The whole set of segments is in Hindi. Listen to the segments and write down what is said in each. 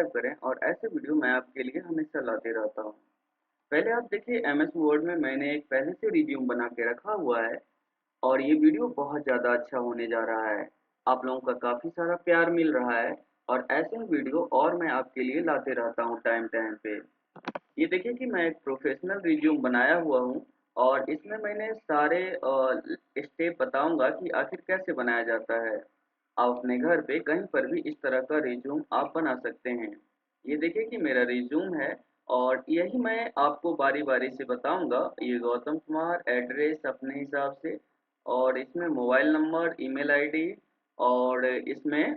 सब्सक्राइब करें और ऐसे वीडियो मैं आपके लिए हमेशा लाते रहता हूँ। पहले आप देखिए एमएस वर्ड में मैंने एक पहले से रिज्यूम बना के रखा हुआ है और ये वीडियो बहुत ज़्यादा अच्छा होने जा रहा है। आप लोगों का काफ़ी सारा प्यार मिल रहा है और ऐसे ही वीडियो और मैं आपके लिए लाते रहता हूँ टाइम टाइम पे। ये देखिए कि मैं एक प्रोफेशनल रिज्यूम बनाया हुआ हूँ और इसमें मैंने सारे स्टेप बताऊंगा कि आखिर कैसे बनाया जाता है। आप अपने घर पे कहीं पर भी इस तरह का रिज्यूम आप बना सकते हैं। ये देखिए कि मेरा रिज्यूम है और यही मैं आपको बारी बारी से बताऊंगा। ये गौतम कुमार एड्रेस अपने हिसाब से और इसमें मोबाइल नंबर ईमेल आईडी और इसमें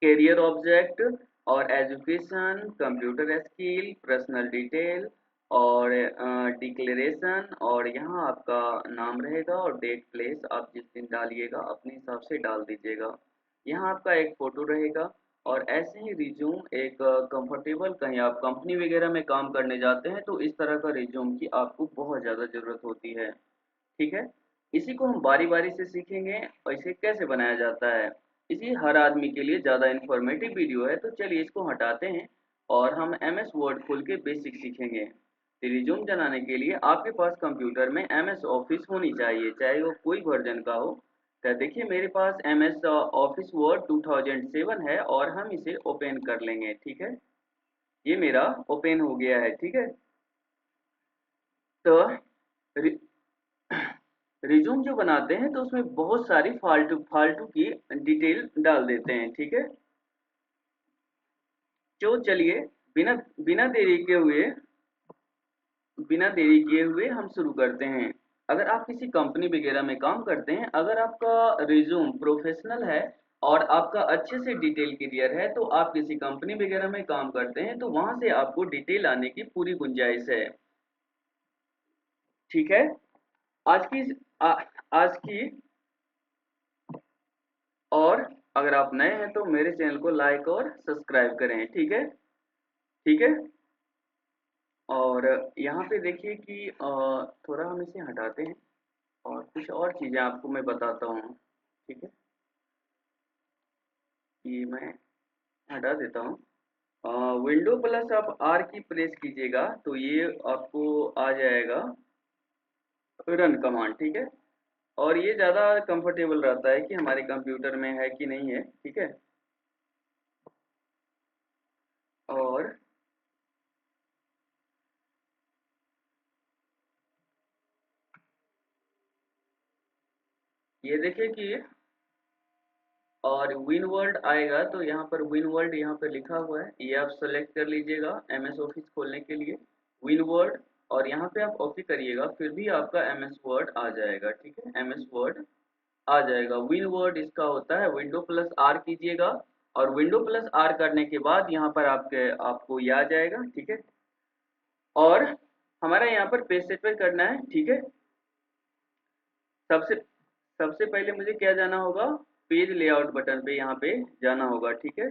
कैरियर ऑब्जेक्ट और education computer skill personal detail और डिक्लेरेशन और यहाँ आपका नाम रहेगा और डेट प्लेस आप जिस दिन डालिएगा अपने हिसाब से डाल दीजिएगा। यहाँ आपका एक फ़ोटो रहेगा और ऐसे ही रिज्यूम एक कंफर्टेबल कहीं आप कंपनी वगैरह में काम करने जाते हैं तो इस तरह का रिज्यूम की आपको बहुत ज़्यादा ज़रूरत होती है। ठीक है, इसी को हम बारी बारी से सीखेंगे और इसे कैसे बनाया जाता है। इसी हर आदमी के लिए ज़्यादा इन्फॉर्मेटिव वीडियो है तो चलिए इसको हटाते हैं और हम एम एस वर्ड खोल के बेसिक सीखेंगे। रिज्यूम बनाने के लिए आपके पास कंप्यूटर में एम एस ऑफिस होनी चाहिए चाहे वो कोई वर्जन का हो। तो देखिए मेरे पास एम एस ऑफिस वर्ड 2007 है और हम इसे ओपन कर लेंगे। ठीक है, ये मेरा ओपन हो गया है। ठीक है, तो रिज्यूम जो बनाते हैं तो उसमें बहुत सारी फालतू फालतू की डिटेल डाल देते हैं। ठीक है, तो चलिए बिना बिना देरी के हुए बिना देरी किए हुए हम शुरू करते हैं। अगर आप किसी कंपनी वगैरह में काम करते हैं, अगर आपका रिज्यूम प्रोफेशनल है और आपका अच्छे से डिटेल क्लियर है तो आप किसी कंपनी वगैरह में काम करते हैं तो वहां से आपको डिटेल आने की पूरी गुंजाइश है। ठीक है, आज की आ, आज की और अगर आप नए हैं तो मेरे चैनल को लाइक और सब्सक्राइब करें। ठीक है, ठीक है। और यहाँ पे देखिए कि थोड़ा हम इसे हटाते हैं और कुछ और चीज़ें आपको मैं बताता हूँ। ठीक है, ये मैं हटा देता हूँ। विंडो प्लस आप आर की प्रेस कीजिएगा तो ये आपको आ जाएगा रन कमांड। ठीक है, और ये ज़्यादा कंफर्टेबल रहता है कि हमारे कंप्यूटर में है कि नहीं है। ठीक है, और ये देखिए कि और विन वर्ल्ड आएगा तो यहाँ पर विन वर्ल्ड यहाँ पर लिखा हुआ है, ये आप सेलेक्ट कर लीजिएगा एम एस ऑफिस खोलने के लिए विन वर्ल्ड। और यहाँ पे आप ओके करिएगा फिर भी आपका एम एस वर्ड आ जाएगा। ठीक है, एम एस वर्ड आ जाएगा। विन वर्ड इसका होता है विंडो प्लस आर कीजिएगा और विंडो प्लस आर करने के बाद यहाँ पर आपको ये आ जाएगा। ठीक है, और हमारा यहाँ पर पेज सेट पर करना है। ठीक है, सबसे सबसे पहले मुझे क्या जाना होगा, पेज लेआउट बटन पे यहाँ पे जाना होगा। ठीक है,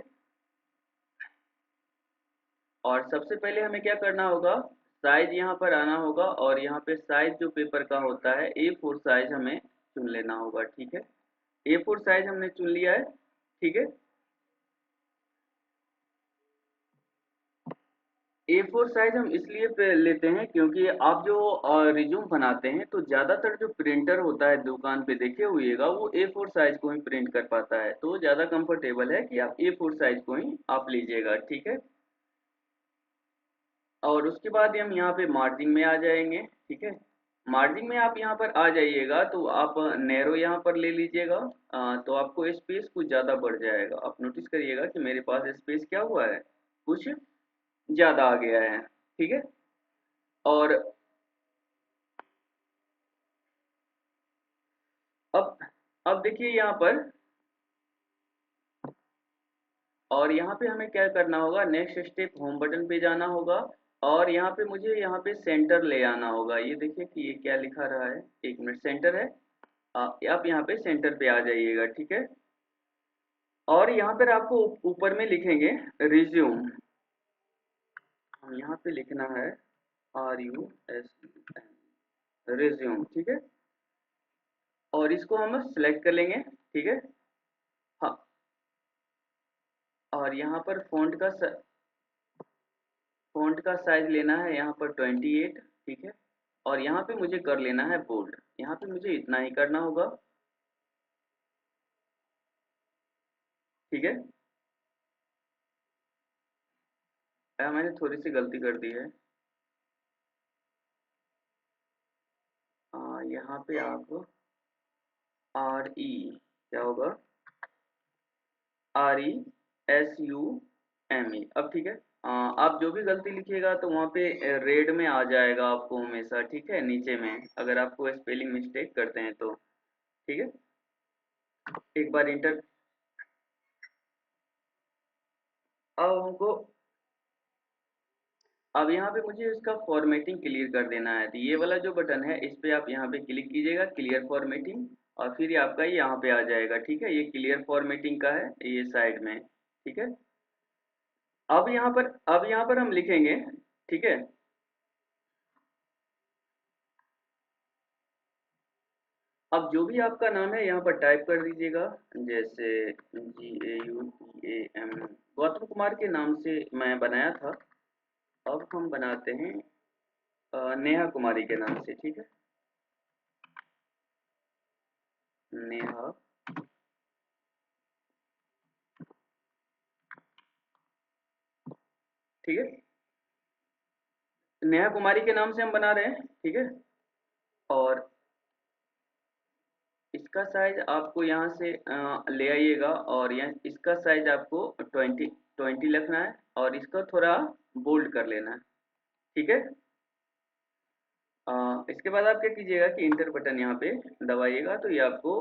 और सबसे पहले हमें क्या करना होगा, साइज यहाँ पर आना होगा और यहाँ पे साइज जो पेपर का होता है A4 साइज हमें चुन लेना होगा। ठीक है, A4 साइज हमने चुन लिया है। ठीक है, A4 साइज हम इसलिए लेते हैं क्योंकि आप जो रिज्यूम बनाते हैं तो ज़्यादातर जो प्रिंटर होता है दुकान पे देखे हुएगा वो A4 साइज को ही प्रिंट कर पाता है तो ज़्यादा कंफर्टेबल है कि आप A4 साइज को ही आप लीजिएगा। ठीक है, और उसके बाद हम यहाँ पे मार्जिन में आ जाएंगे। ठीक है, मार्जिन में आप यहाँ पर आ जाइएगा तो आप नैरो यहाँ पर ले लीजिएगा। तो आपको स्पेस कुछ ज़्यादा बढ़ जाएगा। आप नोटिस करिएगा कि मेरे पास स्पेस क्या हुआ है, कुछ ज़्यादा आ गया है। ठीक है, और अब अब देखिए यहाँ पर, और यहाँ पे हमें क्या करना होगा, नेक्स्ट स्टेप होम बटन पे जाना होगा और यहाँ पे मुझे यहाँ पे सेंटर ले आना होगा। ये देखिए कि ये क्या लिखा रहा है, एक मिनट, सेंटर है। आप यहाँ पे सेंटर पे आ जाइएगा। ठीक है, और यहाँ पर आपको ऊपर में लिखेंगे रिज्यूम, हम यहाँ पे लिखना है RUSUM रिज्यूम। ठीक है, और इसको हम सेलेक्ट कर लेंगे। ठीक है, हाँ, और यहाँ पर फ़ॉन्ट का साइज़ लेना है यहाँ पर 28, ठीक है। और यहाँ पे मुझे कर लेना है बोल्ड, यहाँ पे मुझे इतना ही करना होगा, ठीक है। मैंने थोड़ी सी गलती कर दी है। यहाँ पे आप क्या होगा, RESUME, अब ठीक है। आप जो भी गलती लिखिएगा तो वहाँ पे रेड में आ जाएगा आपको हमेशा, ठीक है, नीचे में, अगर आपको स्पेलिंग मिस्टेक करते हैं तो, ठीक है। एक बार इंटर, अब हमको, अब यहाँ पे मुझे इसका फॉर्मेटिंग क्लियर कर देना है, तो ये वाला जो बटन है इस पे आप यहाँ पे क्लिक कीजिएगा, क्लियर फॉर्मेटिंग, और फिर ये आपका यहाँ पे आ जाएगा, ठीक है। ये क्लियर फॉर्मेटिंग का है, ये साइड में, ठीक है। अब यहाँ पर हम लिखेंगे, ठीक है। अब जो भी आपका नाम है यहाँ पर टाइप कर दीजिएगा, जैसे GAUTAM, गौतम कुमार के नाम से मैं बनाया था, अब हम बनाते हैं नेहा कुमारी के नाम से, ठीक है। नेहा, ठीक है, नेहा कुमारी के नाम से हम बना रहे हैं, ठीक है। और इसका साइज आपको यहाँ से ले आइएगा, और यहाँ इसका साइज आपको 20 लिखना है, और इसका थोड़ा बोल्ड कर लेना है, ठीक है। इसके बाद आप क्या कीजिएगा कि इंटर बटन यहाँ पे दबाइएगा, तो ये आपको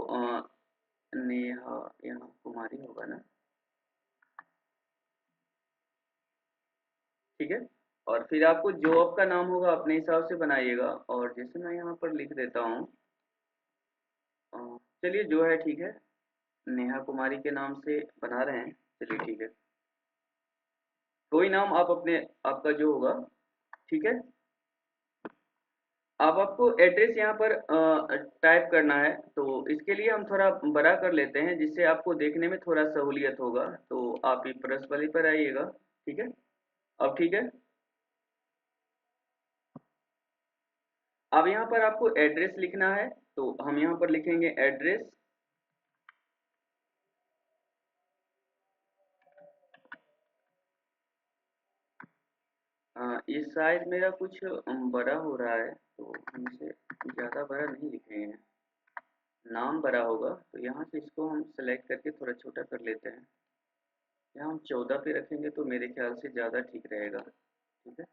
नेहा यहाँ कुमारी होगा ना, ठीक है। और फिर आपको जो आपका नाम होगा अपने हिसाब से बनाइएगा, और जैसे मैं यहाँ पर लिख देता हूँ, अ, चलिए जो है ठीक है, नेहा कुमारी के नाम से बना रहे हैं, चलिए ठीक है। कोई नाम आप अपने, आपका जो होगा, ठीक है। अब आपको एड्रेस यहाँ पर टाइप करना है, तो इसके लिए हम थोड़ा बड़ा कर लेते हैं, जिससे आपको देखने में थोड़ा सहूलियत होगा, तो आप ये प्रेस वाली पर आइएगा, ठीक है। अब ठीक है, अब यहाँ पर आपको एड्रेस लिखना है, तो हम यहाँ पर लिखेंगे एड्रेस, ये साइज मेरा कुछ बड़ा हो रहा है, तो हम इसे ज़्यादा बड़ा नहीं लिखेंगे, नाम बड़ा होगा, तो यहाँ से इसको हम सेलेक्ट करके थोड़ा छोटा कर लेते हैं, यहाँ हम 14 पे रखेंगे तो मेरे ख्याल से ज़्यादा ठीक रहेगा, ठीक है।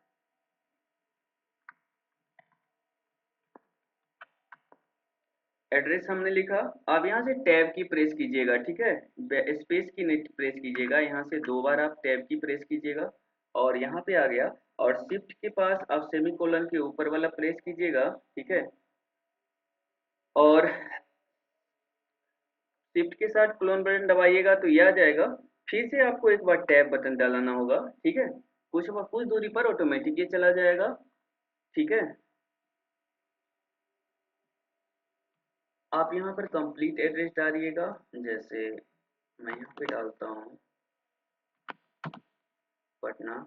एड्रेस हमने लिखा, अब यहाँ से टैब की प्रेस कीजिएगा, ठीक है। स्पेस की नहीं प्रेस कीजिएगा, यहाँ से 2 बार आप टैब की प्रेस कीजिएगा, और यहाँ पे आ गया, और शिफ्ट के पास आप सेमीकोलन के ऊपर वाला प्रेस कीजिएगा, ठीक है। और शिफ्ट के साथ क्लोन बटन दबाइएगा तो ये आ जाएगा, फिर से आपको एक बार टैब बटन दबाना होगा, ठीक है। कुछ दूरी पर ऑटोमेटिक ये चला जाएगा, ठीक है। आप यहाँ पर कंप्लीट एड्रेस डालिएगा, जैसे मैं यहाँ पे डालता हूँ पटना,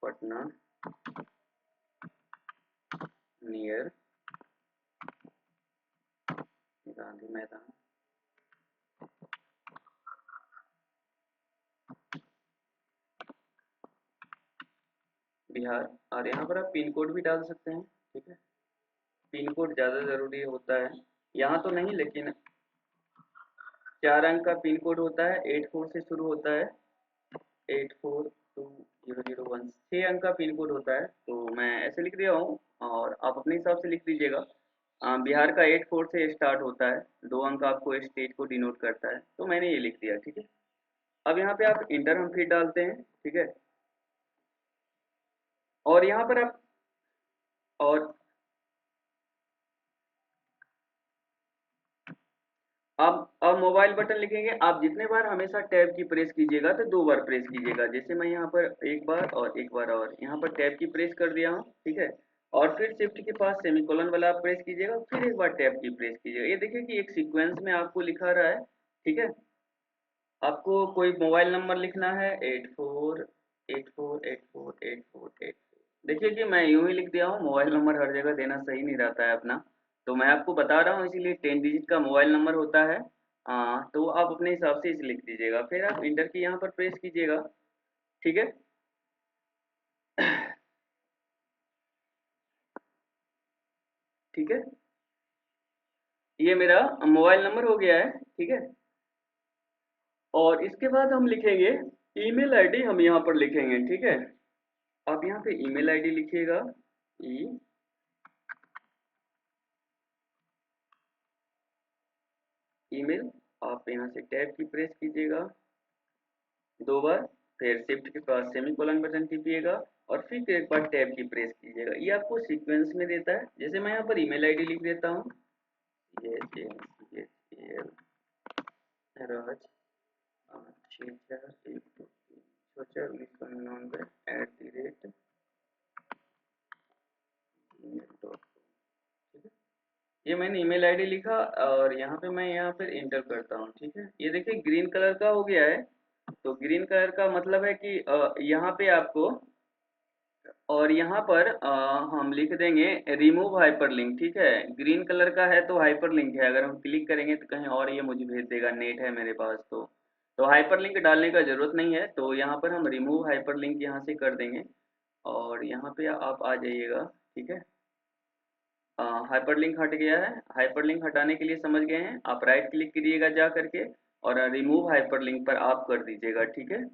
पटना नियर गांधी मैदान, बिहार। और यहाँ पर आप पिन कोड भी डाल सकते हैं, ठीक है। पिन कोड ज़्यादा ज़रूरी होता है, यहाँ तो नहीं, लेकिन 4 अंक का पिन कोड होता है, 84 से शुरू होता है, 842001, 6 अंक का पिन कोड होता है, तो मैं ऐसे लिख दिया हूँ, और आप अपने हिसाब से लिख लीजिएगा। बिहार का 84 से स्टार्ट होता है, 2 अंक आपको स्टेट को डिनोट करता है, तो मैंने ये लिख दिया, ठीक है। अब यहाँ पे आप इंटर हम फिर डालते हैं, ठीक है। और यहाँ पर आप, और अब मोबाइल बटन लिखेंगे, आप जितने बार हमेशा टैब की प्रेस कीजिएगा तो 2 बार प्रेस कीजिएगा, जैसे मैं यहाँ पर एक बार और एक बार, और यहाँ पर टैब की प्रेस कर दिया हूँ, ठीक है। और फिर शिफ्ट के पास सेमीकोलन वाला आप प्रेस कीजिएगा, फिर एक बार टैब की प्रेस कीजिएगा। ये देखिए कि एक सीक्वेंस में आपको लिखा रहा है, ठीक है। आपको कोई मोबाइल नंबर लिखना है 8484848484। देखिए कि मैं यूं ही लिख दिया हूँ, मोबाइल नंबर हर जगह देना सही नहीं रहता है अपना, तो मैं आपको बता रहा हूँ, इसीलिए 10 डिजिट का मोबाइल नंबर होता है। तो आप अपने हिसाब से इसे लिख दीजिएगा, फिर आप इंटर की यहाँ पर प्रेस कीजिएगा, ठीक है। ठीक है, ये मेरा मोबाइल नंबर हो गया है, ठीक है। और इसके बाद हम लिखेंगे ईमेल आईडी, हम यहाँ पर लिखेंगे, ठीक है। आप यहाँ पे ईमेल आईडी लिखिएगा, ई ईमेल। आप यहाँ से टैब की प्रेस कीजिएगा 2 बार, फिर शिफ्ट के पास सेमीकोलन बटन टीपिएगा, और फिर एक बार टैब की प्रेस कीजिएगा। ये आपको सीक्वेंस में देता है, जैसे मैं यहाँ पर ईमेल आईडी लिख देता हूँ, ये राज 6412 @gmail.com। ये मैंने ईमेल आईडी लिखा, और यहाँ पे मैं यहाँ पर इंटर करता हूँ, ठीक है। ये देखिए ग्रीन कलर का हो गया है, तो ग्रीन कलर का मतलब है कि यहाँ पे आपको, और यहाँ पर हम लिख देंगे रिमूव हाइपरलिंक, ठीक है। ग्रीन कलर का है तो हाइपरलिंक है, अगर हम क्लिक करेंगे तो कहीं और ये मुझे भेज देगा, नेट है मेरे पास तो हाइपरलिंक डालने का जरूरत नहीं है, तो यहाँ पर हम रिमूव हाइपरलिंक यहाँ से कर देंगे, और यहाँ पे आप आ जाइएगा, ठीक है। हाइपरलिंक हट गया है। हाइपरलिंक हटाने के लिए समझ गए हैं, आप राइट क्लिक करिएगा जा करके, और रिमूव हाइपरलिंक पर आप कर दीजिएगा, ठीक है।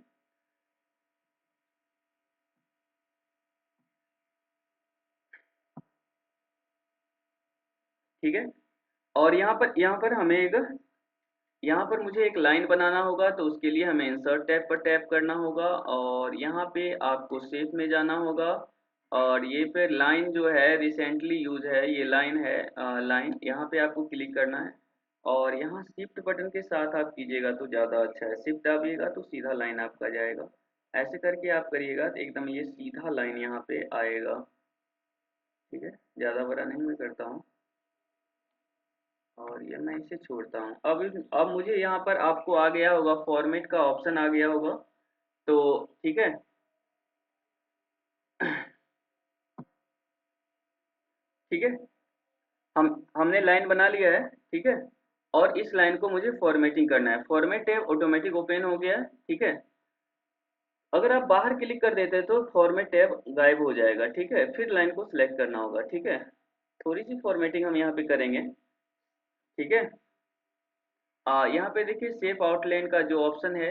ठीक है, और यहाँ पर हमें एक, यहाँ पर मुझे एक लाइन बनाना होगा, तो उसके लिए हमें इंसर्ट टैब पर टैप करना होगा, और यहाँ पे आपको शेप में जाना होगा, और ये पे लाइन जो है रिसेंटली यूज है, ये लाइन है, लाइन यहाँ पे आपको क्लिक करना है, और यहाँ शिफ्ट बटन के साथ आप कीजिएगा तो ज़्यादा अच्छा है। शिफ्ट दाबिएगा तो सीधा लाइन आपका जाएगा, ऐसे करके आप करिएगा तो एकदम ये सीधा लाइन यहाँ पे आएगा, ठीक है। ज़्यादा बड़ा नहीं मैं करता हूँ, और ये मैं इसे छोड़ता हूँ। अब मुझे यहाँ पर आपको आ गया होगा, फॉर्मेट का ऑप्शन आ गया होगा, तो ठीक है। ठीक है, हमने लाइन बना लिया है, ठीक है। और इस लाइन को मुझे फॉर्मेटिंग करना है, फॉर्मेट टैब ऑटोमेटिक ओपन हो गया है, ठीक है। अगर आप बाहर क्लिक कर देते तो फॉर्मेट टैब गायब हो जाएगा, ठीक है। फिर लाइन को सिलेक्ट करना होगा, ठीक है। थोड़ी सी फॉर्मेटिंग हम यहाँ पे करेंगे, ठीक है। यहाँ पे देखिए सेव आउटलाइन का जो ऑप्शन है,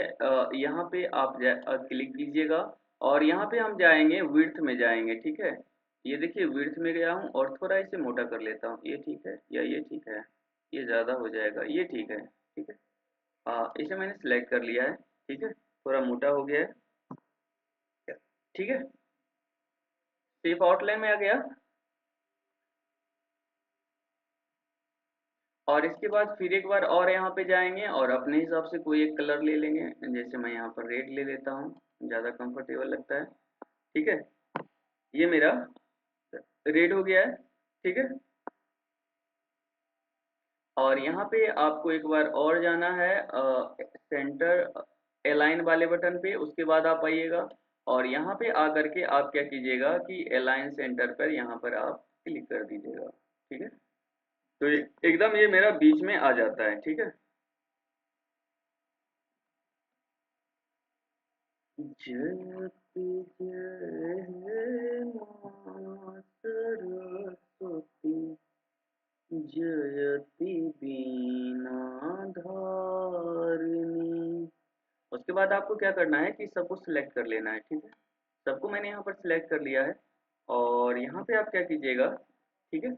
यहाँ पे आप क्लिक कीजिएगा, और यहाँ पे हम जाएंगे विड्थ में जाएंगे, ठीक है। ये देखिए विड्थ में गया हूँ, और थोड़ा इसे मोटा कर लेता हूँ, ये ठीक है या ये ठीक है, ये ज़्यादा हो जाएगा, ये ठीक है, ठीक है। इसे मैंने सिलेक्ट कर लिया है, ठीक है। थोड़ा मोटा हो गया है, ठीक है। सेव आउटलाइन में आ गया, और इसके बाद फिर एक बार और यहाँ पे जाएंगे, और अपने हिसाब से कोई एक कलर ले लेंगे, जैसे मैं यहाँ पर रेड ले लेता हूँ, ज़्यादा कंफर्टेबल लगता है, ठीक है। ये मेरा रेड हो गया है, ठीक है। और यहाँ पे आपको एक बार और जाना है सेंटर अलाइन वाले बटन पे, उसके बाद आप आइएगा, और यहाँ पे आकर के आप क्या कीजिएगा कि अलाइन सेंटर पर यहाँ पर आप क्लिक कर दीजिएगा, ठीक है। तो एकदम ये मेरा बीच में आ जाता है, ठीक है। जयति जय मां सरस्वती, जयति बीना धारिणी। उसके बाद आपको क्या करना है कि सबको सिलेक्ट कर लेना है, ठीक है। सबको मैंने यहाँ पर सिलेक्ट कर लिया है, और यहाँ पे आप क्या कीजिएगा, ठीक है।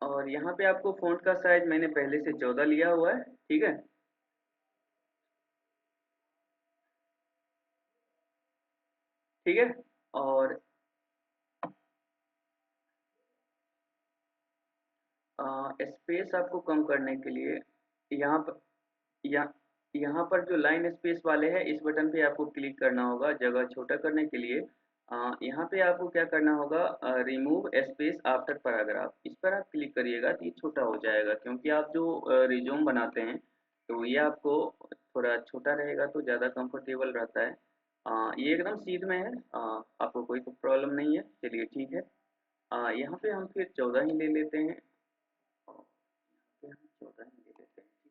और यहाँ पे आपको फ़ॉन्ट का साइज मैंने पहले से 14 लिया हुआ है, ठीक है। ठीक है, और स्पेस आपको कम करने के लिए यहाँ पर, यहाँ यहाँ पर जो लाइन स्पेस वाले हैं, इस बटन पे आपको क्लिक करना होगा जगह छोटा करने के लिए। यहाँ पे आपको क्या करना होगा, रिमूव स्पेस आफ्टर पैराग्राफ, इस पर आप क्लिक करिएगा तो ये छोटा हो जाएगा, क्योंकि आप जो रिज्यूम बनाते हैं तो ये आपको थोड़ा छोटा रहेगा तो ज़्यादा कंफर्टेबल रहता है। ये एकदम सीध में है, आपको कोई प्रॉब्लम नहीं है, चलिए ठीक है। यहाँ पे हम फिर 14 ही ले लेते हैं, और यहाँ पे हम 14 ही ले लेते हैं, ठीक है।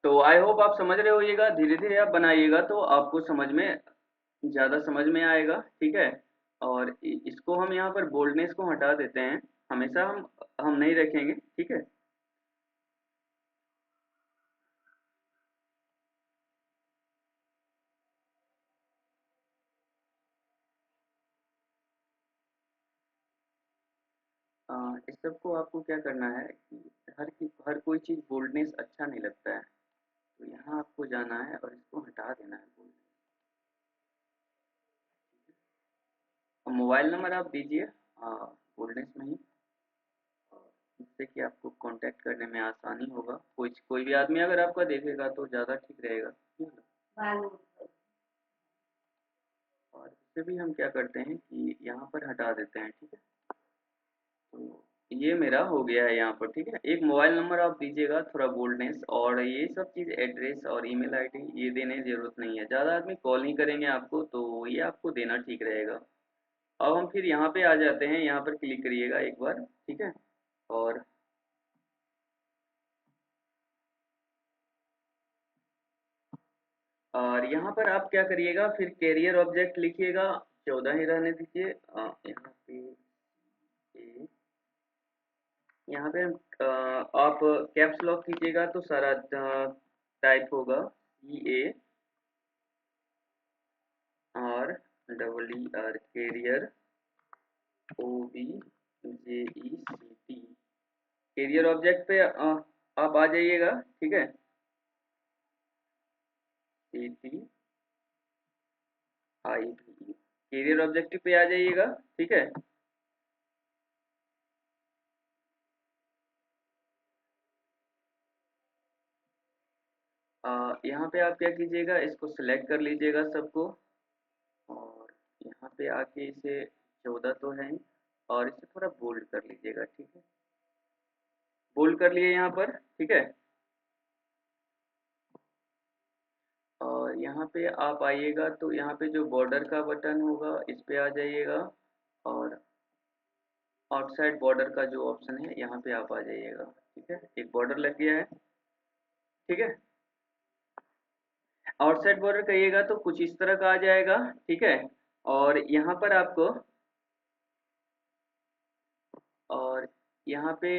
तो आई होप आप समझ रहे होइएगा, धीरे धीरे आप बनाइएगा तो आपको समझ में ज़्यादा समझ में आएगा, ठीक है। और इसको हम यहाँ पर बोल्डनेस को हटा देते हैं, हमेशा हम नहीं रखेंगे, ठीक है। इस सब को आपको क्या करना है कि हर कोई चीज़ बोल्डनेस अच्छा नहीं लगता है, तो यहाँ आपको जाना है और इसको हटा देना है बोल्डनेस। मोबाइल नंबर आप दीजिए बोल्डनेस में ही, जिससे कि आपको कांटेक्ट करने में आसानी होगा, कोई कोई भी आदमी अगर आपका देखेगा तो ज़्यादा ठीक रहेगा, ठीक है। और इससे भी हम क्या करते हैं कि यहाँ पर हटा देते हैं, ठीक है। तो ये मेरा हो गया है यहाँ पर, ठीक है। एक मोबाइल नंबर आप दीजिएगा, थोड़ा बोल्डनेस, और ये सब चीज़ एड्रेस और ईमेल आईडी ये देने की ज़रूरत नहीं है, ज़्यादा आदमी कॉल नहीं करेंगे आपको, तो ये आपको देना ठीक रहेगा। अब हम फिर यहाँ पे आ जाते हैं, यहाँ पर क्लिक करिएगा एक बार, ठीक है। और यहाँ पर आप क्या करिएगा, फिर कैरियर ऑब्जेक्ट लिखिएगा, 14 ही रहने दीजिए। यहाँ पे ए, यहाँ पे आप कैप्स लॉक कीजिएगा तो सारा टाइप होगा, CARRER, career, OBJECT, career object पे आप आ जाइएगा, ठीक है। CTIV, कैरियर ऑब्जेक्टिव पे आ जाइएगा, ठीक है। यहाँ पे आप क्या कीजिएगा, इसको सिलेक्ट कर लीजिएगा सबको, और यहाँ पे आके इसे 14 तो है ही, और इसे थोड़ा बोल्ड कर लीजिएगा, ठीक है। बोल्ड कर लिए यहाँ पर, ठीक है। और यहाँ पे आप आइएगा तो यहाँ पे जो बॉर्डर का बटन होगा इस पे आ जाइएगा, और आउटसाइड बॉर्डर का जो ऑप्शन है यहाँ पे आप आ जाइएगा, ठीक है। एक बॉर्डर लग गया है, ठीक है। आउटसाइड बॉर्डर कहिएगा तो कुछ इस तरह का आ जाएगा, ठीक है। और यहाँ पर आपको, और यहाँ पे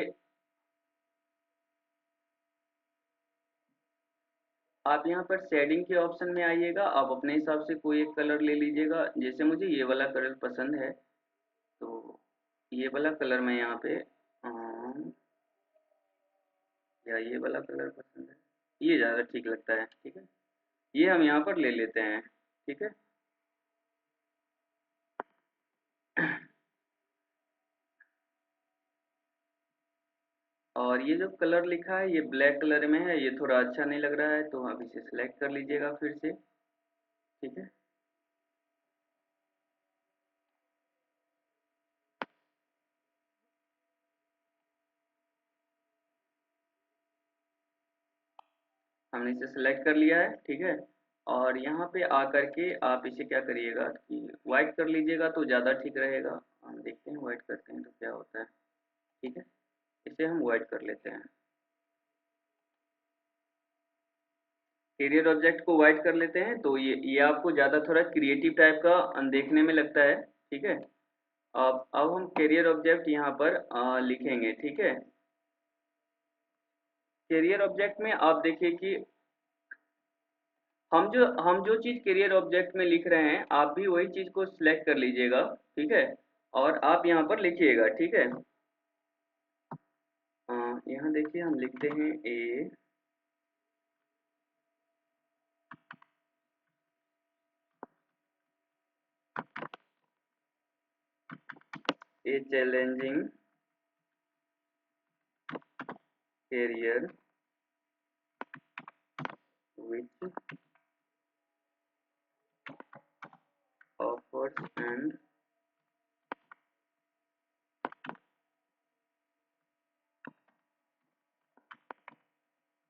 आप यहाँ पर शेडिंग के ऑप्शन में आइएगा, आप अपने हिसाब से कोई एक कलर ले लीजिएगा, जैसे मुझे ये वाला कलर पसंद है, तो ये वाला कलर मैं यहाँ पे या ये वाला कलर पसंद है, ये ज़्यादा ठीक लगता है, ठीक है। ये हम यहाँ पर ले लेते हैं, ठीक है। और ये जो कलर लिखा है ये ब्लैक कलर में है, ये थोड़ा अच्छा नहीं लग रहा है, तो आप इसे सिलेक्ट कर लीजिएगा फिर से, ठीक है। हमने इसे सिलेक्ट कर लिया है, ठीक है। और यहाँ पे आकर के आप इसे क्या करिएगा कि वाइट कर लीजिएगा तो ज़्यादा ठीक रहेगा। हम देखते हैं वाइट करते हैं तो क्या होता है, ठीक है। इसे हम वाइट कर लेते हैं, कैरियर ऑब्जेक्ट को वाइट कर लेते हैं, तो ये आपको ज़्यादा थोड़ा क्रिएटिव टाइप का देखने में लगता है, ठीक है। अब हम कैरियर ऑब्जेक्ट यहाँ पर लिखेंगे, ठीक है। कैरियर ऑब्जेक्ट में आप देखिए कि हम जो चीज़ कैरियर ऑब्जेक्ट में लिख रहे हैं आप भी वही चीज़ को सिलेक्ट कर लीजिएगा, ठीक है। और आप यहाँ पर लिखिएगा, ठीक है। यहाँ देखिए हम लिखते हैं a challenging career which offers and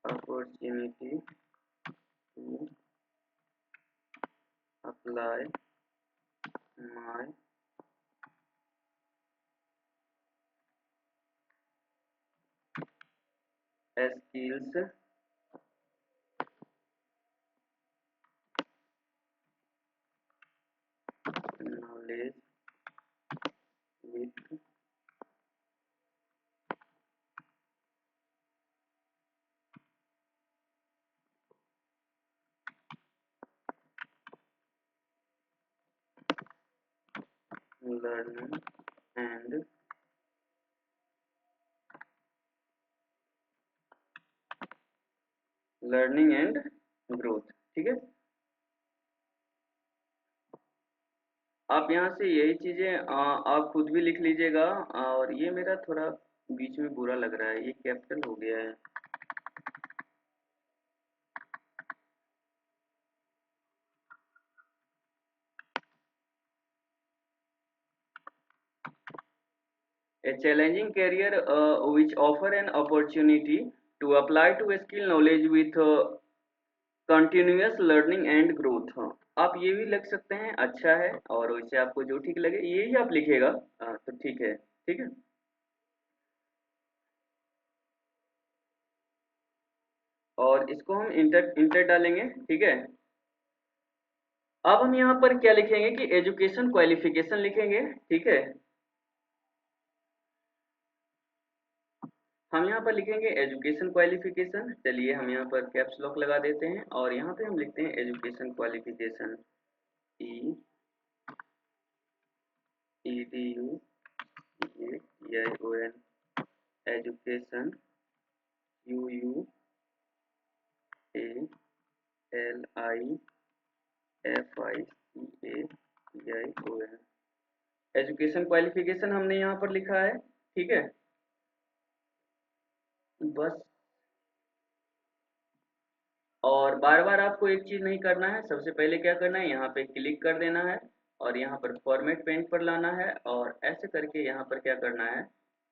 opportunity to apply my skills, knowledge with learning and growth. ठीक है, आप यहाँ से यही चीजें आप खुद भी लिख लीजिएगा। और ये मेरा थोड़ा बीच में बुरा लग रहा है, ये कैपिटल हो गया है। A challenging career which offer an opportunity to apply to a skill knowledge with continuous learning and growth। हाँ, आप ये भी लिख सकते हैं, अच्छा है। और वैसे आपको जो ठीक लगे यही आप लिखेगा, तो ठीक है, ठीक है। और इसको हम इंटर इंटर डालेंगे, ठीक है। अब हम यहाँ पर क्या लिखेंगे कि एजुकेशन क्वालिफिकेशन लिखेंगे, ठीक है। हम यहाँ पर लिखेंगे एजुकेशन क्वालिफिकेशन। चलिए हम यहाँ पर कैप्स लॉक लगा देते हैं और यहाँ पे हम लिखते हैं education qualification, E D U T I O N, education, U U A L I F I C A T I O N. Education qualification हमने यहाँ पर लिखा है, ठीक है। बस, और बार बार आपको एक चीज नहीं करना है। सबसे पहले क्या करना है, यहाँ पे क्लिक कर देना है और यहाँ पर फॉर्मेट पेंट पर लाना है और ऐसे करके यहाँ पर क्या करना है,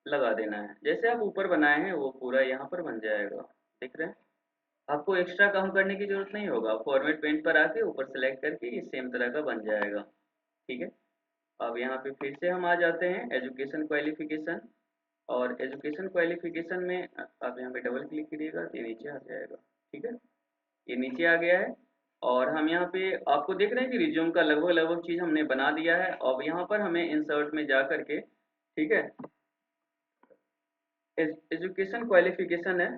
लगा देना है। जैसे आप ऊपर बनाए हैं वो पूरा यहाँ पर बन जाएगा, देख रहे हैं। आपको एक्स्ट्रा काम करने की जरूरत नहीं होगा, फॉर्मेट पेंट पर आके ऊपर सेलेक्ट करके ये सेम तरह का बन जाएगा, ठीक है। अब यहाँ पे फिर से हम आ जाते हैं एजुकेशन क्वालिफिकेशन, और एजुकेशन क्वालिफिकेशन में आप यहाँ पे डबल क्लिक करिएगा तो ये नीचे आ जाएगा, ठीक है। ये नीचे आ गया है और हम यहाँ पे आपको देख रहे हैं कि रिज्यूम का लगभग लगभग चीज हमने बना दिया है। अब यहाँ पर हमें इंसर्ट में जा करके, ठीक है, एजुकेशन क्वालिफिकेशन है,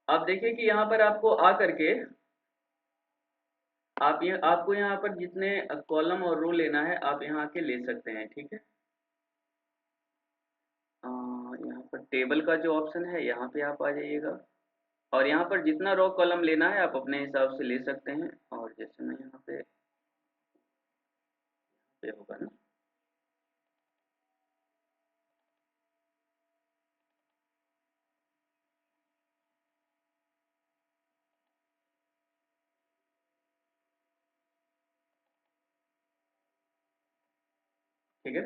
आप देखिए कि यहाँ पर आपको आ करके आप ये आपको यहाँ पर जितने कॉलम और रो लेना है आप यहाँ आके ले सकते हैं, ठीक है। यहाँ पर टेबल का जो ऑप्शन है यहाँ पे आप आ जाइएगा और यहाँ पर जितना रो कॉलम लेना है आप अपने हिसाब से ले सकते हैं। और जैसे मैं यहाँ पे होगा ना, ठीक है।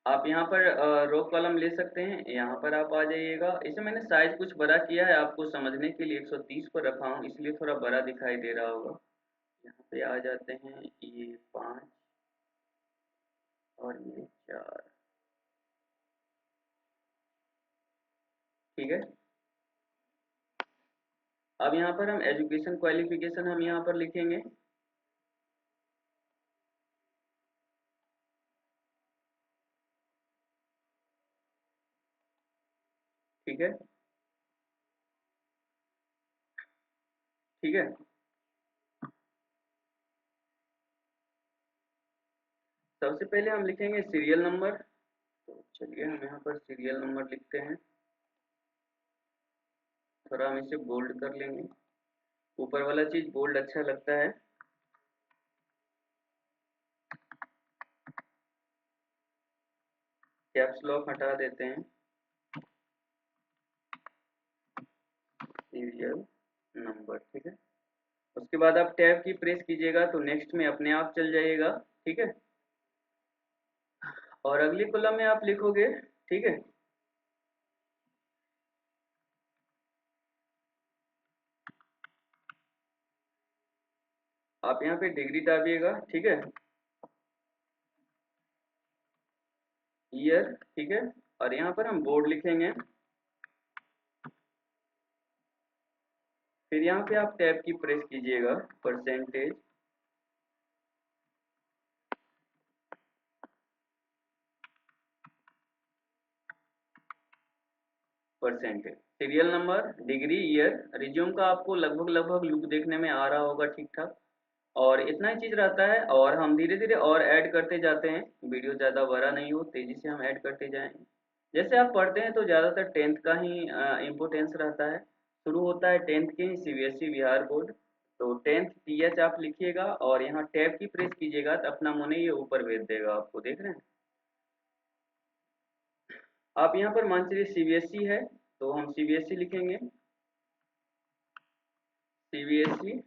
आप यहाँ पर रो कॉलम ले सकते हैं, यहाँ पर आप आ जाइएगा। इसे मैंने साइज कुछ बड़ा किया है आपको समझने के लिए, 130 पर रखा हूँ इसलिए थोड़ा बड़ा दिखाई दे रहा होगा। यहाँ पे आ जाते हैं, ये 5 और ये 4, ठीक है। अब यहाँ पर हम एजुकेशन क्वालिफिकेशन हम यहाँ पर लिखेंगे, ठीक है, ठीक है। सबसे पहले हम लिखेंगे सीरियल नंबर, तो चलिए हम यहाँ पर सीरियल नंबर लिखते हैं। थोड़ा हम इसे बोल्ड कर लेंगे, ऊपर वाला चीज बोल्ड अच्छा लगता है। कैप्स लॉक हटा देते हैं। सीरियल नंबर, ठीक है। उसके बाद आप टैब की प्रेस कीजिएगा तो नेक्स्ट में अपने आप चल जाइएगा, ठीक है। और अगली कॉलम में आप लिखोगे, ठीक है। आप यहाँ पे डिग्री दाबिएगा, ठीक है, ईयर, ठीक है। और यहाँ पर हम बोर्ड लिखेंगे। फिर यहाँ पे आप टैब की प्रेस कीजिएगा, percentage, percentage, serial number, degree, year, resume का आपको लगभग लगभग लुक देखने में आ रहा होगा ठीक ठाक। और इतना ही चीज रहता है, और हम धीरे धीरे और ऐड करते जाते हैं। वीडियो ज़्यादा बड़ा नहीं हो, तेजी से हम ऐड करते जाएंगे। जैसे आप पढ़ते हैं तो ज़्यादातर टेंथ का ही इम्पोर्टेंस रहता है। शुरू होता है टेंथ के ही, सीबीएसई बिहार बोर्ड। तो टेंथ टीएच आप लिखिएगा और यहाँ टैब की प्रेस कीजिएगा तो अपना मुने ये ऊपर भेज देगा, आपको देख रहे हैं। आप यहाँ पर मान चलिए सीबीएसई है तो हम सीबीएसई लिखेंगे, सीबीएसई।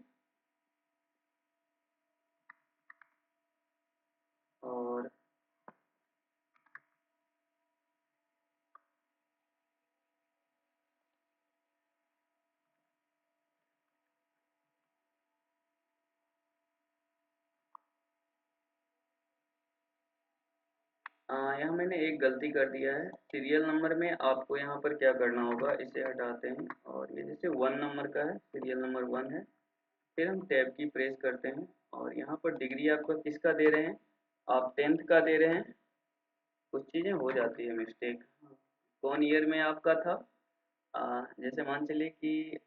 और यहाँ मैंने एक गलती कर दिया है। सीरियल नंबर में आपको यहाँ पर क्या करना होगा, इसे हटाते हैं और ये जैसे 1 नंबर का है, सीरियल नंबर 1 है। फिर हम टैब की प्रेस करते हैं और यहाँ पर डिग्री आपका किसका दे रहे हैं, आप टेंथ का दे रहे हैं। कुछ चीज़ें हो जाती है मिस्टेक। कौन ईयर में आपका था, जैसे मान चलिए कि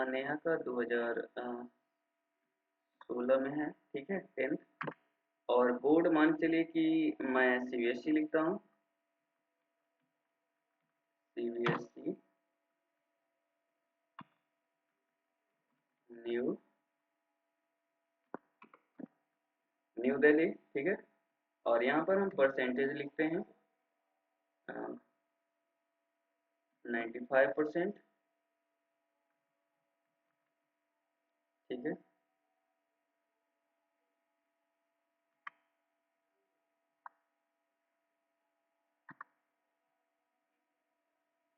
नेहा का 2016 में है, ठीक है, टेंथ। और बोर्ड मान चलिए कि मैं सीबीएसई लिखता हूँ, सीबीएसई न्यू न्यू दिल्ली, ठीक है। और यहाँ पर हम परसेंटेज लिखते हैं 95%, ठीक है।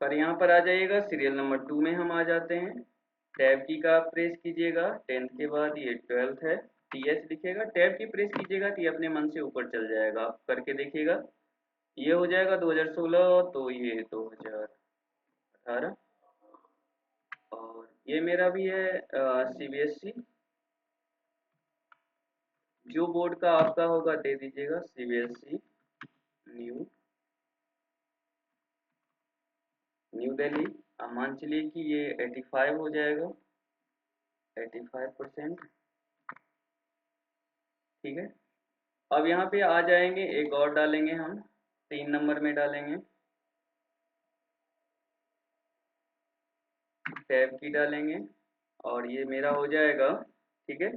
पर यहाँ पर आ जाइएगा, सीरियल नंबर 2 में हम आ जाते हैं। टैब की का प्रेस कीजिएगा, टेंथ के बाद ये ट्वेल्थ है, टीएच लिखेगा, टैब की प्रेस कीजिएगा तो ये अपने मन से ऊपर चल जाएगा, आप करके देखिएगा। ये हो जाएगा 2016, तो ये 2018। और ये मेरा भी है सीबीएसई। जो बोर्ड का आपका होगा दे दीजिएगा, सीबीएसई न्यू न्यू दिल्ली। मान चलिए कि ये 85 हो जाएगा, 85%, ठीक है। अब यहाँ पे आ जाएंगे, एक और डालेंगे हम, 3 नंबर में डालेंगे, टैब की डालेंगे और ये मेरा हो जाएगा, ठीक है।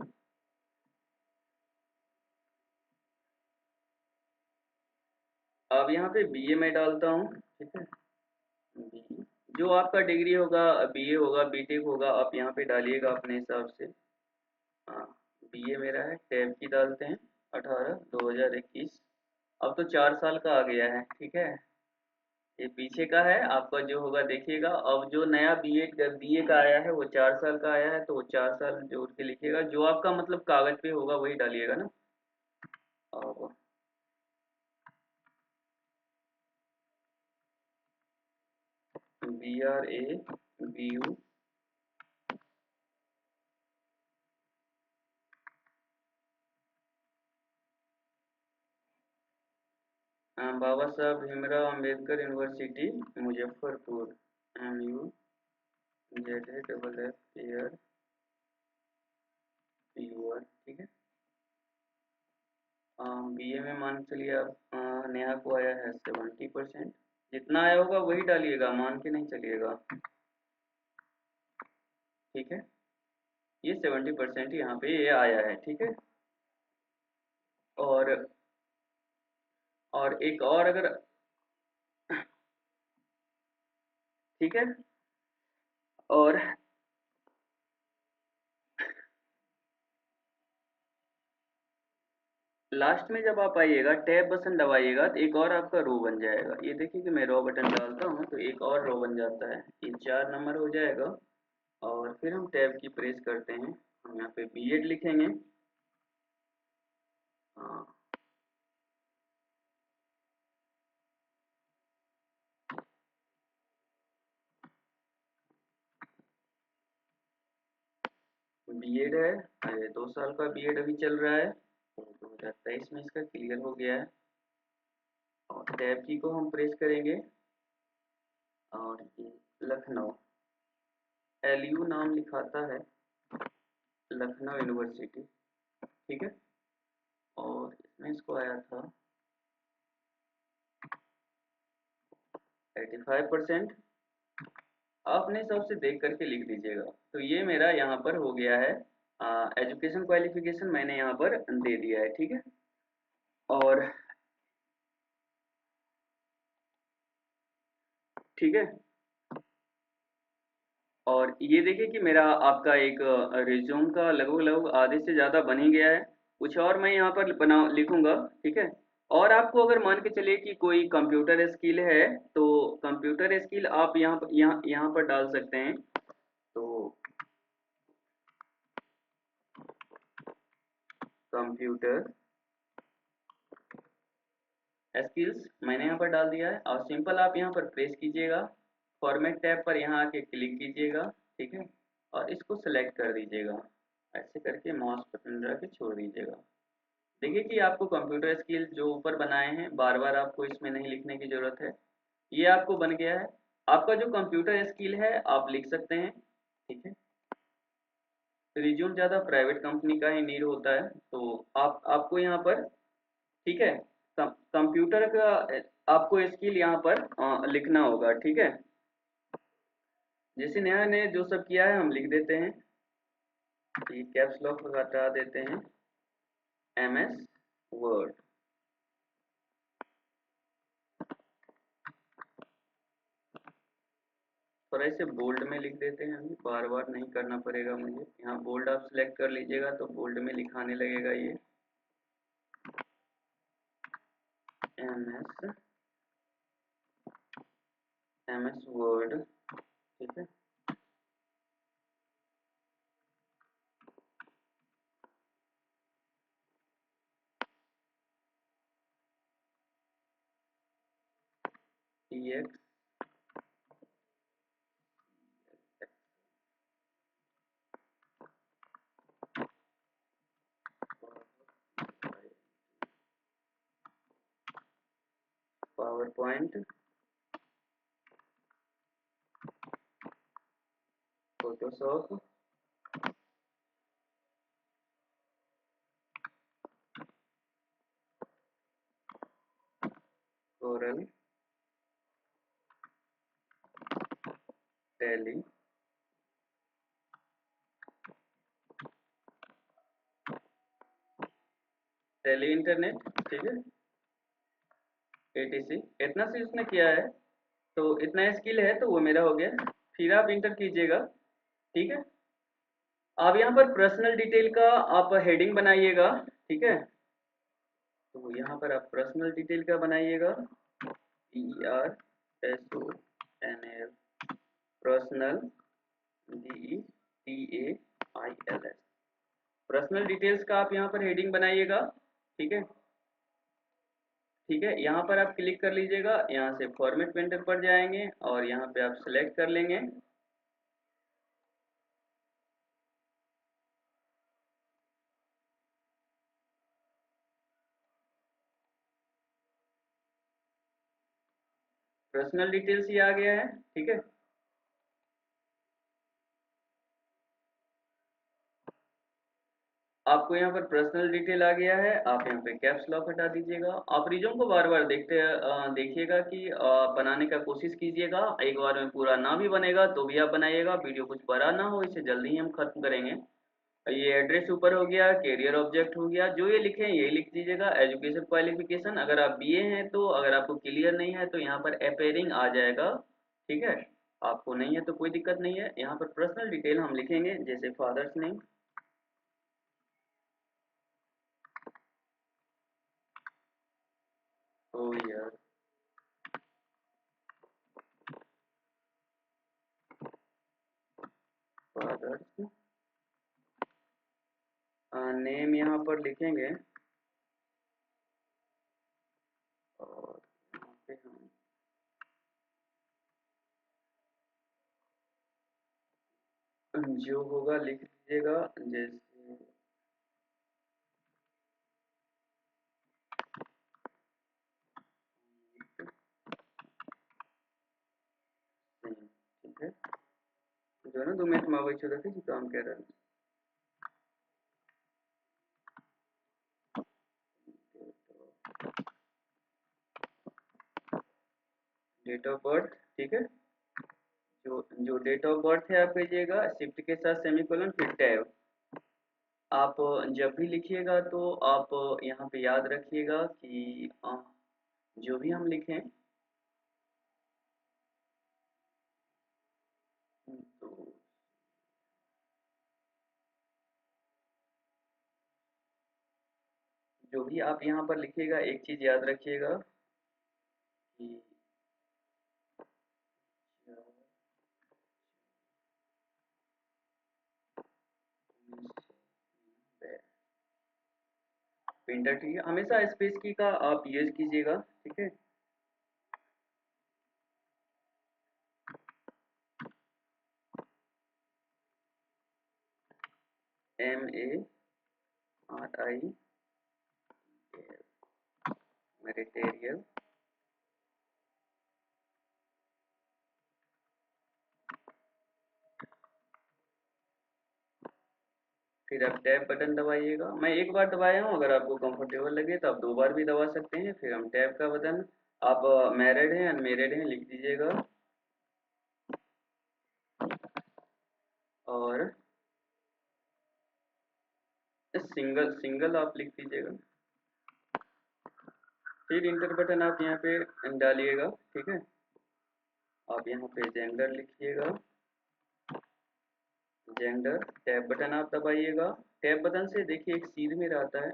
अब यहाँ पे बीए में डालता हूँ, ठीक है, बी। जो आपका डिग्री होगा, बीए होगा, बीटेक होगा, आप यहाँ पे डालिएगा अपने हिसाब से। हाँ, बीए मेरा है, टैब की डालते हैं, 18 2021। अब तो 4 साल का आ गया है, ठीक है। ये पीछे का है, आपका जो होगा देखिएगा। अब जो नया बीए का आया है वो 4 साल का आया है, तो वो 4 साल जोड़ के लिखिएगा, जो आपका मतलब कागज पे होगा वही डालिएगा ना। अब BRABU, बाबा साहब भीमराव अम्बेडकर यूनिवर्सिटी मुजफ्फरपुर, MUZFFAR, ठीक है। बीए में मान चलिए आप नेहा को आया है 70%। जितना आया होगा वही डालिएगा, मान के नहीं चलिएगा, ठीक है। ये 70% यहाँ पे ये आया है, ठीक है। और एक और अगर, ठीक है। और लास्ट में जब आप आइएगा टैब बटन दबाइएगा तो एक और आपका रो बन जाएगा। ये देखिए कि मैं रो बटन डालता हूँ तो एक और रो बन जाता है, ये 4 नंबर हो जाएगा। और फिर हम टैब की प्रेस करते हैं, हम यहाँ पे बीएड लिखेंगे। हाँ, बीएड है, 2 साल का बीएड अभी चल रहा है, तो 2023 में इसका क्लियर हो गया है। और टैब की को हम प्रेस करेंगे और ये लखनऊ, LU नाम लिखाता है, लखनऊ यूनिवर्सिटी, ठीक है। और इसमें इसको आया था 85%। अपने हिसाब से देख करके लिख दीजिएगा। तो ये मेरा यहाँ पर हो गया है, एजुकेशन क्वालिफिकेशन मैंने यहाँ पर दे दिया है, ठीक है। और ठीक है, और ये देखिए कि मेरा आपका एक रिज्यूम का लगभग लगभग आधे से ज़्यादा बन ही गया है। कुछ और मैं यहाँ पर बना लिखूंगा, ठीक है। और आपको अगर मान के चलिए कि कोई कंप्यूटर स्किल है तो कंप्यूटर स्किल आप यहाँ पर डाल सकते हैं। तो कंप्यूटर स्किल्स मैंने यहाँ पर डाल दिया है और सिंपल आप यहाँ पर प्रेस कीजिएगा, फॉर्मेट टैब पर यहाँ आके क्लिक कीजिएगा, ठीक है। और इसको सेलेक्ट कर दीजिएगा, ऐसे करके माउस बटन रख के छोड़ दीजिएगा। देखिए कि आपको कंप्यूटर स्किल जो ऊपर बनाए हैं बार बार आपको इसमें नहीं लिखने की जरूरत है, ये आपको बन गया है। आपका जो कंप्यूटर स्किल है आप लिख सकते हैं, ठीक है। रिज्यूम ज़्यादा प्राइवेट कंपनी का ही नीड होता है, तो आपको यहाँ पर, ठीक है, कंप्यूटर का आपको स्किल यहाँ पर लिखना होगा, ठीक है। जैसे नया ने जो सब किया है हम लिख देते हैं, ये कैप्स लॉक हटा देते हैं, MS वर्ड, थोड़ा इसे बोल्ड में लिख देते हैं, हमें बार बार नहीं करना पड़ेगा मुझे। यहाँ बोल्ड आप सिलेक्ट कर लीजिएगा तो बोल्ड में लिखाने लगेगा ये MS वर्ड, ठीक है। EX power point, Photoshop, coral, tally, tally internet, ठीक है, ATC, इतना से उसने किया है, तो इतना स्किल है तो वो मेरा हो गया। फिर आप इंटर कीजिएगा, ठीक है। अब यहाँ पर पर्सनल डिटेल का आप हेडिंग बनाइएगा, ठीक है। तो यहाँ पर आप पर्सनल डिटेल का बनाइएगा, PERSONAL, personal, DETAILS, personal details का आप यहाँ पर हेडिंग बनाइएगा, ठीक है। ठीक है, यहाँ पर आप क्लिक कर लीजिएगा, यहाँ से फॉर्मेट पेंटर पर जाएंगे और यहाँ पे आप सेलेक्ट कर लेंगे। पर्सनल डिटेल्स ये आ गया है, ठीक है। आपको यहाँ पर पर्सनल डिटेल आ गया है, आप यहाँ पे कैप्स लॉक हटा दीजिएगा। आप रिज्यूम को बार बार देखिएगा कि बनाने का कोशिश कीजिएगा, एक बार में पूरा ना भी बनेगा तो भी आप बनाइएगा, वीडियो कुछ बड़ा ना हो, इसे जल्दी ही हम खत्म करेंगे। ये एड्रेस ऊपर हो गया, कैरियर ऑब्जेक्ट हो गया, जो ये लिखे हैं यही लिख दीजिएगा। एजुकेशन क्वालिफिकेशन अगर आप BA हैं तो, अगर आपको क्लियर नहीं है तो यहाँ पर अपेयरिंग आ जाएगा, ठीक है। आपको नहीं है तो कोई दिक्कत नहीं है। यहाँ पर पर्सनल डिटेल हम लिखेंगे, जैसे फादर्स नेम, ओ यार फादर्स नेम यहाँ पर लिखेंगे, और यहाँ पे हम जो होगा लिख लीजिएगा, जैसे ठीक है। जो है ना 2 मिनट में वही छोड़ थे काम कह रहा डेट ऑफ बर्थ, ठीक है। जो जो डेट ऑफ बर्थ है आप कीजिएगा शिफ्ट के साथ सेमीकोलन फिर टैब। आप जब भी लिखिएगा तो आप यहाँ पे याद रखिएगा कि जो भी हम लिखें तो जो भी आप यहाँ पर लिखिएगा एक चीज याद रखिएगा कि प्रिंटर, ठीक है। हमेशा स्पेस की का आप यूज कीजिएगा, ठीक है। MARI मटेरियल, फिर आप टैब बटन दबाइएगा। मैं एक बार दबाया हूँ, अगर आपको कंफर्टेबल लगे तो आप 2 बार भी दबा सकते हैं। फिर हम टैब का बटन, आप मैरिड हैं अनमेरिड हैं लिख दीजिएगा, और सिंगल सिंगल आप लिख दीजिएगा। फिर इंटर बटन आप यहाँ पे डालिएगा, ठीक है। आप यहाँ पे जेंडर लिखिएगा, जेंडर, टैब बटन आप दबाइएगा। टैब बटन से देखिए एक सीध में रहता है,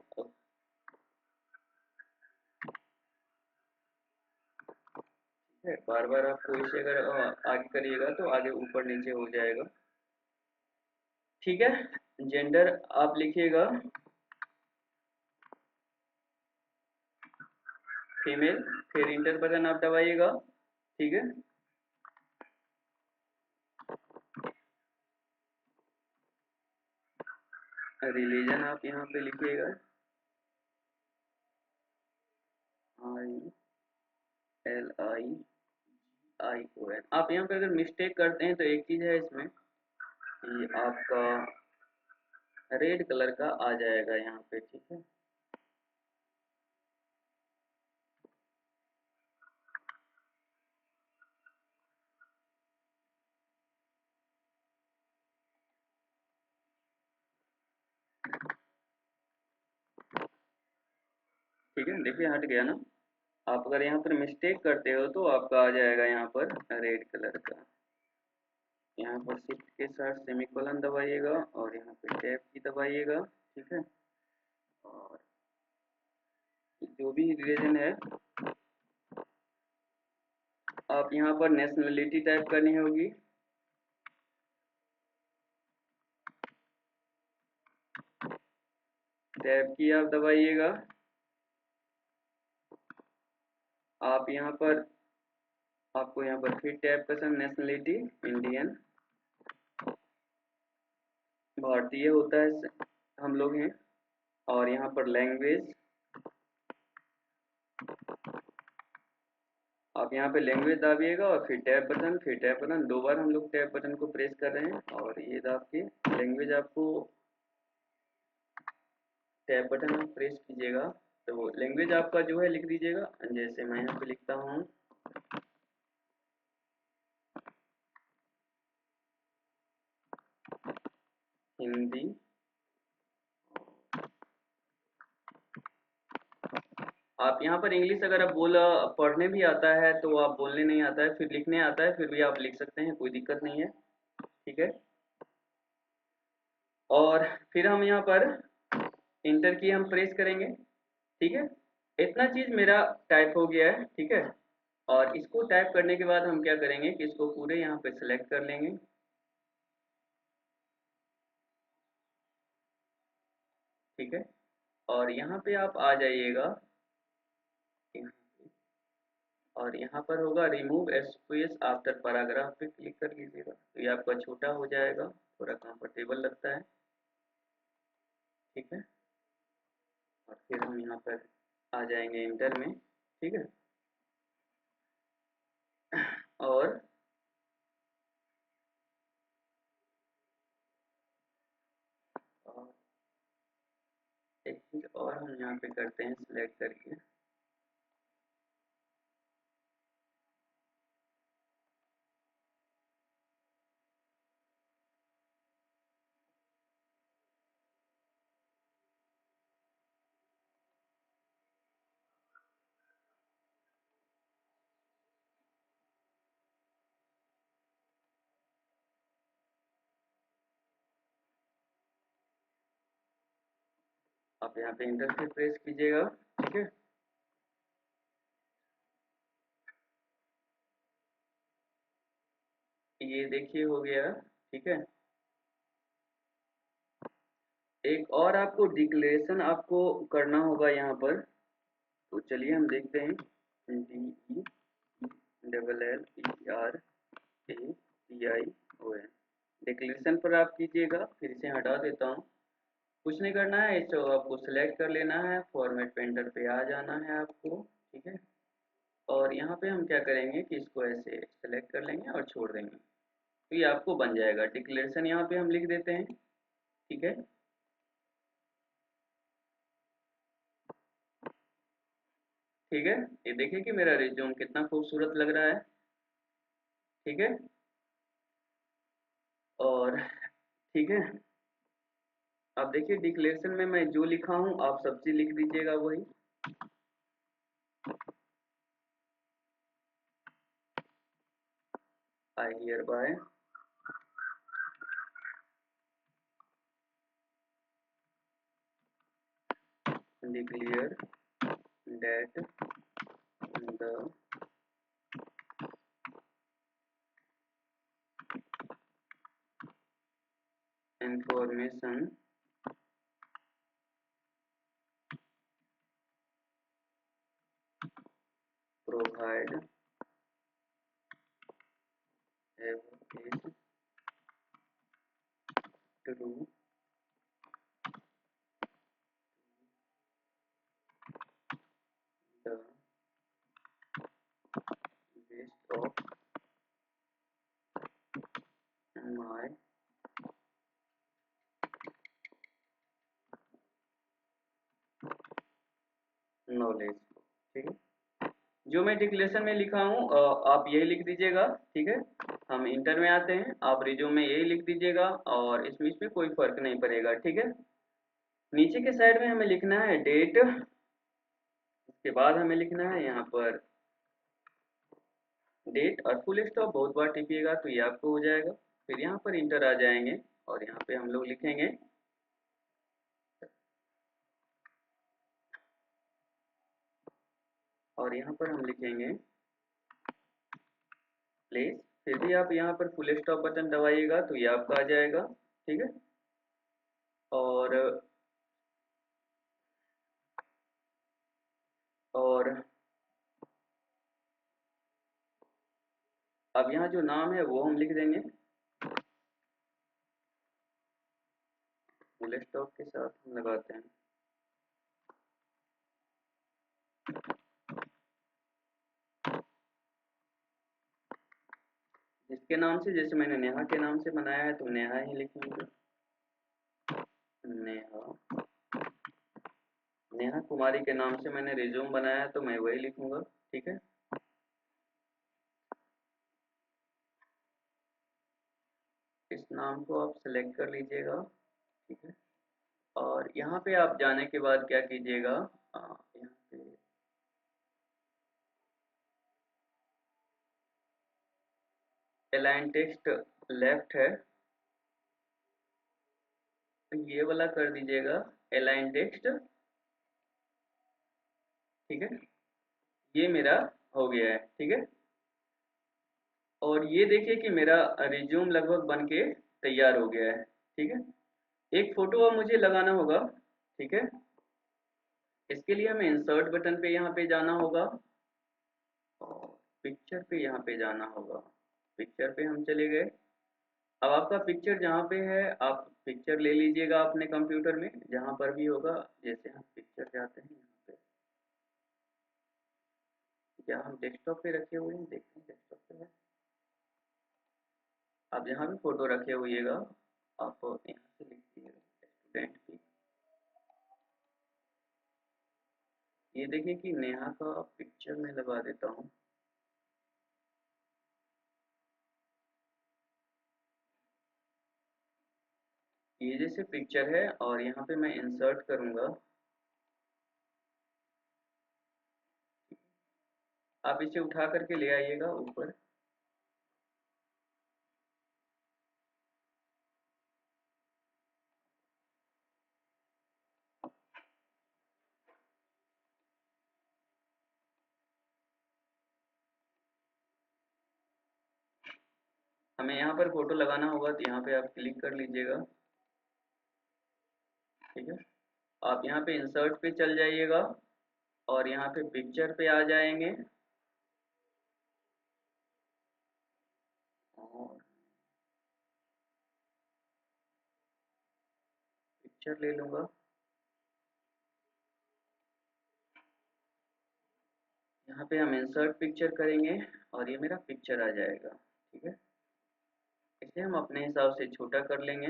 बार बार आपको इसे अगर आगे करिएगा तो आगे ऊपर नीचे हो जाएगा, ठीक है। जेंडर आप लिखिएगा फीमेल, फिर इंटर बटन आप दबाइएगा, ठीक है। रिलीजन आप यहाँ पे लिखिएगा ILIION। आप यहाँ पे अगर मिस्टेक करते हैं तो एक चीज है इसमें कि आपका रेड कलर का आ जाएगा यहाँ पे, ठीक है। ठीक है, देखिए हट गया ना। आप अगर यहाँ पर मिस्टेक करते हो तो आपका आ जाएगा यहाँ पर रेड कलर का। यहाँ पर शिफ्ट के साथ सेमीकोलन दबाइएगा और यहाँ पे टैब की दबाइएगा, ठीक है। और जो भी रिलीजन है आप यहाँ पर नेशनलिटी टाइप करनी होगी, टैब की आप दबाइएगा। आप यहाँ पर आपको यहाँ पर फिर टैब पसंद, नेशनलिटी इंडियन, भारतीय होता है हम लोग हैं। और यहाँ पर लैंग्वेज, आप यहाँ पे लैंग्वेज दाबिएगा और फिर टैब बटन, फिर टैब बटन। 2 बार हम लोग टैब बटन को प्रेस कर रहे हैं, और ये दाब के लैंग्वेज आपको टैब बटन आप प्रेस कीजिएगा तो लैंग्वेज आपका जो है लिख दीजिएगा। जैसे मैं यहाँ पे लिखता हूँ हिंदी। आप यहाँ पर इंग्लिश अगर आप पढ़ने भी आता है तो आप बोलने नहीं आता है, फिर लिखने आता है, फिर भी आप लिख सकते हैं, कोई दिक्कत नहीं है। ठीक है। और फिर हम यहाँ पर इंटर की हम प्रेस करेंगे। ठीक है। इतना चीज मेरा टाइप हो गया है। ठीक है। और इसको टाइप करने के बाद हम क्या करेंगे कि इसको पूरे यहाँ पे सिलेक्ट कर लेंगे। ठीक है। और यहाँ पे आप आ जाइएगा यहाँ पे, और यहाँ पर होगा रिमूव स्पेस आफ्टर पैराग्राफ पे क्लिक कर लीजिएगा, तो ये आपका छोटा हो जाएगा, थोड़ा कंफर्टेबल लगता है। ठीक है। और फिर हम यहाँ पर आ जाएंगे इंटर में। ठीक है। और और एक चीज और हम यहाँ पे करते हैं सिलेक्ट करके। आप यहाँ पे इंटर से प्रेस कीजिएगा। ठीक है। ये देखिए हो गया। ठीक है। एक और आपको डिक्लेरेशन आपको करना होगा यहाँ पर, तो चलिए हम देखते हैं। DELLERATION, डिक्लेरेशन पर आप कीजिएगा, फिर इसे हटा देता हूँ। कुछ नहीं करना है, इसको आपको सिलेक्ट कर लेना है, फॉर्मेट पेंटर पे आ जाना है आपको। ठीक है। और यहाँ पे हम क्या करेंगे कि इसको ऐसे सेलेक्ट कर लेंगे और छोड़ देंगे, तो ये आपको बन जाएगा डिक्लेरेशन। यहाँ पे हम लिख देते हैं। ठीक है। ठीक है। ये देखिए कि मेरा रिज्यूम कितना खूबसूरत लग रहा है। ठीक है। और ठीक है, अब देखिए डिक्लेरेशन में मैं जो लिखा हूँ आप सब चीज लिख दीजिएगा वही। I hear bye declare that the information provided is true the best of my knowledge। ठीक है। जो मैं डिक्लेरेशन में लिखा हूँ आप यही लिख दीजिएगा। ठीक है। हम इंटर में आते हैं, आप रिज्यूम में यही लिख दीजिएगा, और इसमें कोई फर्क नहीं पड़ेगा। ठीक है। नीचे के साइड में हमें लिखना है डेट, उसके बाद हमें लिखना है यहाँ पर डेट, और फुल स्टॉप बहुत बार टिपिएगा तो ये आपको हो जाएगा। फिर यहाँ पर इंटर आ जाएंगे, और यहाँ पे हम लोग लिखेंगे और यहाँ पर हम लिखेंगे प्लेस। फिर भी आप यहाँ पर फुल स्टॉप बटन दबाइएगा तो ये आपका आ जाएगा। ठीक है। और और अब यहाँ जो नाम है वो हम लिख देंगे फुल स्टॉप के साथ हम लगाते हैं। जिसके नाम से, जैसे मैंने नेहा के नाम से बनाया है तो नेहा ही लिखेंगे। नेहा, नेहा कुमारी के नाम से मैंने रिज्यूम बनाया है तो मैं वही लिखूंगा। ठीक है। इस नाम को आप सेलेक्ट कर लीजिएगा। ठीक है। और यहाँ पे आप जाने के बाद क्या कीजिएगा, यहाँ पे अलाइन टेक्स्ट लेफ्ट है, तो ये वाला कर दीजिएगा अलाइन टेक्स्ट। ठीक है, ये मेरा हो गया है। ठीक है, और ये देखिए कि मेरा रिज्यूम लगभग बन के तैयार हो गया है। ठीक है, एक फोटो अब मुझे लगाना होगा। ठीक है, इसके लिए हमें इंसर्ट बटन पे यहाँ पे जाना होगा और पिक्चर पे यहाँ पे जाना होगा। पिक्चर पे हम चले गए। अब आपका पिक्चर जहाँ पे है आप पिक्चर ले लीजिएगा अपने कंप्यूटर में, जहाँ पर भी होगा। जैसे हम पिक्चर जाते हैं यहाँ पे, या हम डेस्कटॉप पे रखे हुए हैं, देखते हैं डेस्कटॉप पे है। आप जहाँ भी फोटो रखे हुएगा आप यहाँ से लिख दीजिएगा स्टूडेंट की। ये देखिए कि नेहा का पिक्चर मैं लगा देता हूँ। ये जैसे पिक्चर है और यहाँ पे मैं इंसर्ट करूँगा। आप इसे उठा करके ले आइएगा ऊपर। हमें यहाँ पर फोटो लगाना होगा, तो यहाँ पे आप क्लिक कर लीजिएगा। ठीक है, आप यहाँ पे इंसर्ट पे चल जाइएगा और यहाँ पे पिक्चर पे आ जाएंगे और पिक्चर ले लूँगा। यहाँ पे हम इंसर्ट पिक्चर करेंगे और ये मेरा पिक्चर आ जाएगा। ठीक है, इसे हम अपने हिसाब से छोटा कर लेंगे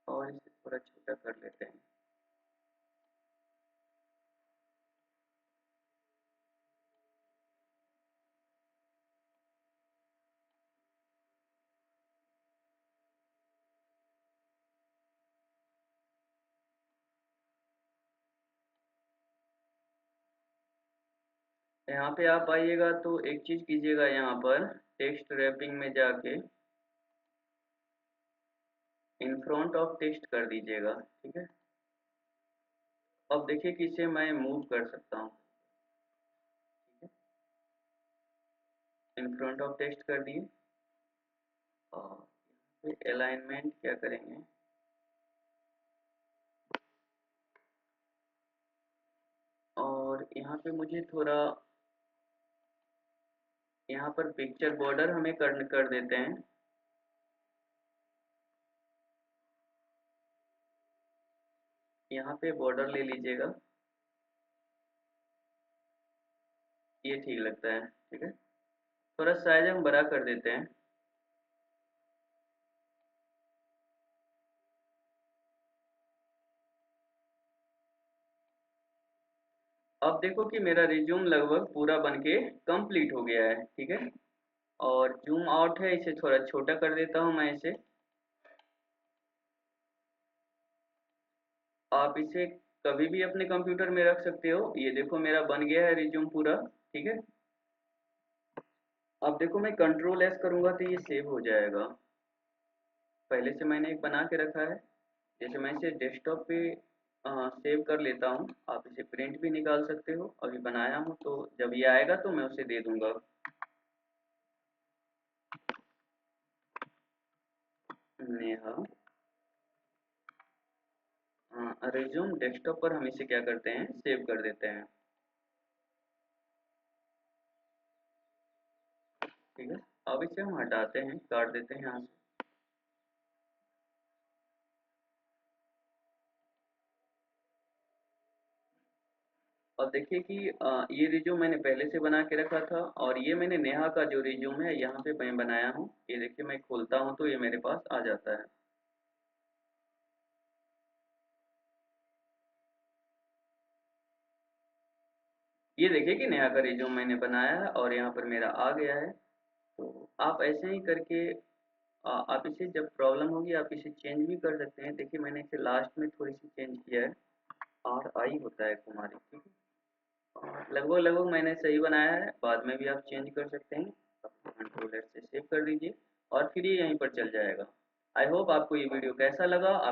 और इसे थोड़ा छोटा कर लेते हैं। यहाँ पे आप आइएगा तो एक चीज़ कीजिएगा, यहाँ पर टेक्स्ट रैपिंग में जाके इन फ्रंट ऑफ टेक्स्ट कर दीजिएगा। ठीक है, अब देखिए कि इसे मैं मूव कर सकता हूँ। ठीक है, इन फ्रंट ऑफ टेक्स्ट कर दिए और फिर अलाइनमेंट क्या करेंगे, और यहाँ पे मुझे थोड़ा यहाँ पर पिक्चर बॉर्डर हमें कर देते हैं। यहाँ पे बॉर्डर ले लीजिएगा, ये ठीक लगता है। ठीक है, थोड़ा साइज हम बड़ा कर देते हैं। अब देखो कि मेरा रिज्यूम लगभग पूरा बन के कंप्लीट हो गया है। ठीक है, और जूम आउट है, इसे थोड़ा छोटा कर देता हूँ मैं इसे। आप इसे कभी भी अपने कंप्यूटर में रख सकते हो। ये देखो मेरा बन गया है रिज्यूम पूरा। ठीक है, अब देखो मैं कंट्रोल एस करूंगा तो ये सेव हो जाएगा। पहले से मैंने एक बना के रखा है। जैसे मैं इसे डेस्कटॉप पे सेव कर लेता हूँ। आप इसे प्रिंट भी निकाल सकते हो, अभी बनाया हूँ तो जब ये आएगा तो मैं उसे दे दूंगा। नेहा रिज्यूम डेस्कटॉप पर हम इसे क्या करते हैं, सेव कर देते हैं। ठीक है, अब इसे हम हटाते हैं, काट देते हैं यहाँ से। और देखिए कि ये रिज्यूम मैंने पहले से बना के रखा था और ये मैंने नेहा का जो रिज्यूम है यहाँ पे मैं बनाया हूँ। ये देखिए मैं खोलता हूँ तो ये मेरे पास आ जाता है। ये देखिए कि नेहा का रिज्यूम मैंने बनाया है और यहाँ पर मेरा आ गया है। तो आप ऐसे ही करके आप इसे जब प्रॉब्लम होगी आप इसे चेंज भी कर सकते हैं। देखिए मैंने इसे लास्ट में थोड़ी सी चेंज किया है। आर आई होता है कुमारी, ठीक है। लगभग लगभग मैंने सही बनाया है, बाद में भी आप चेंज कर सकते हैं। कंट्रोल एस से सेव कर दीजिए और फिर ये यहीं पर चल जाएगा। आई होप आपको ये वीडियो कैसा लगा। आप